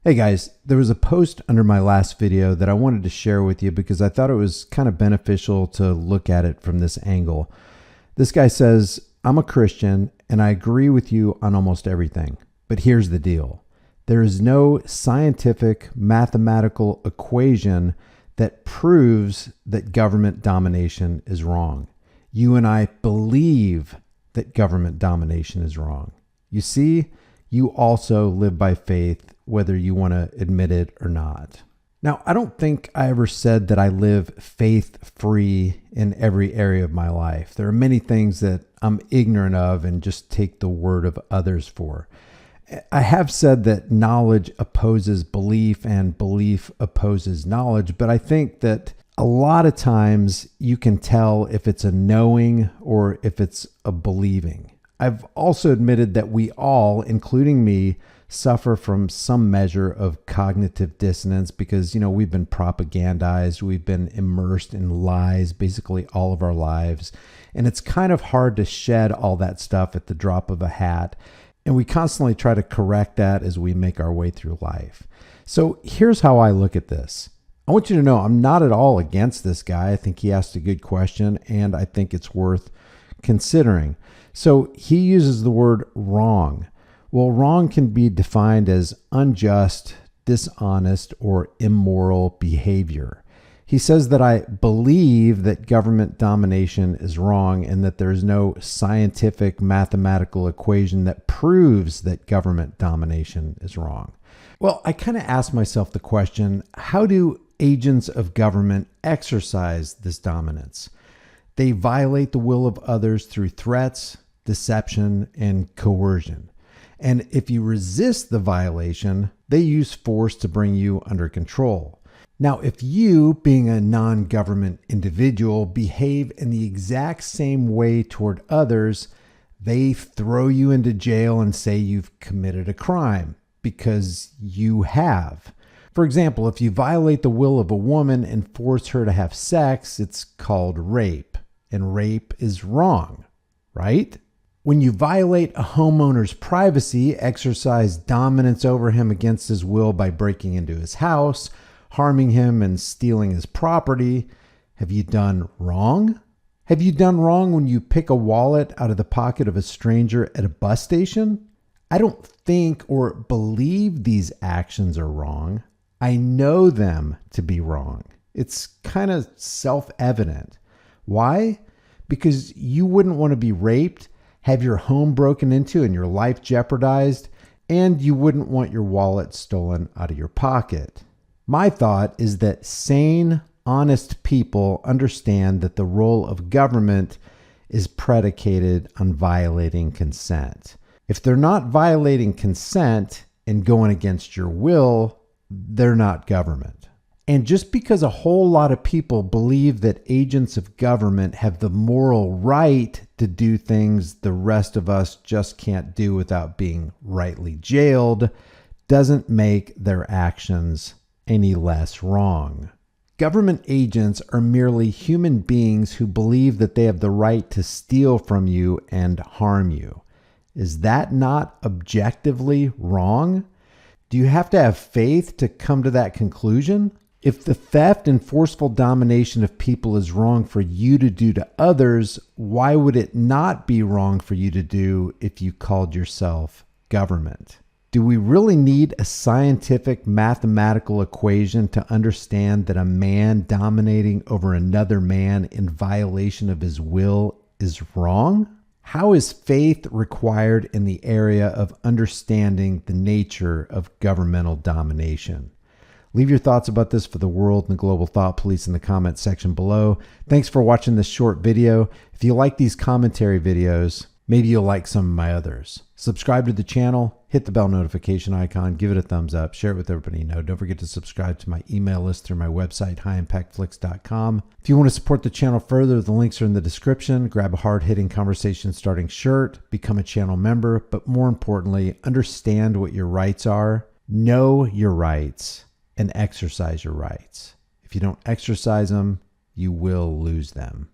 Hey guys, there was a post under my last video that I wanted to share with you because I thought it was kind of beneficial to look at it from this angle. This guy says, I'm a Christian and I agree with you on almost everything, but here's the deal. There is no scientific mathematical equation that proves that government domination is wrong. You and I believe that government domination is wrong. You see, you also live by faith, whether you want to admit it or not. Now, I don't think I ever said that I live faith-free in every area of my life. There are many things that I'm ignorant of and just take the word of others for. I have said that knowledge opposes belief and belief opposes knowledge, but I think that a lot of times you can tell if it's a knowing or if it's a believing. I've also admitted that we all, including me, suffer from some measure of cognitive dissonance because, we've been propagandized, we've been immersed in lies basically all of our lives. And it's kind of hard to shed all that stuff at the drop of a hat. And we constantly try to correct that as we make our way through life. So here's how I look at this. I want you to know I'm not at all against this guy. I think he asked a good question and I think it's worth considering. So he uses the word wrong. Well, wrong can be defined as unjust, dishonest, or immoral behavior. He says that I believe that government domination is wrong and that there's no scientific mathematical equation that proves that government domination is wrong. Well, I kind of asked myself the question, how do agents of government exercise this dominance? They violate the will of others through threats, deception, and coercion. And if you resist the violation, they use force to bring you under control. Now, if you, being a non-government individual, behave in the exact same way toward others, they throw you into jail and say you've committed a crime because you have. For example, if you violate the will of a woman and force her to have sex, it's called rape, and rape is wrong, right? When you violate a homeowner's privacy, exercise dominance over him against his will by breaking into his house, harming him and stealing his property, have you done wrong? Have you done wrong when you pick a wallet out of the pocket of a stranger at a bus station? I don't think or believe these actions are wrong. I know them to be wrong. It's kind of self-evident. Why? Because you wouldn't want to be raped, have your home broken into and your life jeopardized, and you wouldn't want your wallet stolen out of your pocket. My thought is that sane, honest people understand that the role of government is predicated on violating consent. If they're not violating consent and going against your will, they're not government. And just because a whole lot of people believe that agents of government have the moral right to do things the rest of us just can't do without being rightly jailed, doesn't make their actions any less wrong. Government agents are merely human beings who believe that they have the right to steal from you and harm you. Is that not objectively wrong? Do you have to have faith to come to that conclusion? If the theft and forceful domination of people is wrong for you to do to others, why would it not be wrong for you to do if you called yourself government? Do we really need a scientific mathematical equation to understand that a man dominating over another man in violation of his will is wrong? How is faith required in the area of understanding the nature of governmental domination? Leave your thoughts about this for the world and the global thought police in the comments section below. Thanks for watching this short video. If you like these commentary videos, maybe you'll like some of my others. Subscribe to the channel, hit the bell notification icon, give it a thumbs up, share it with everybody you know. Don't forget to subscribe to my email list through my website, highimpactflix.com. If you want to support the channel further, the links are in the description. Grab a hard-hitting conversation starting shirt, become a channel member, but more importantly, understand what your rights are, know your rights, and exercise your rights. If you don't exercise them, you will lose them.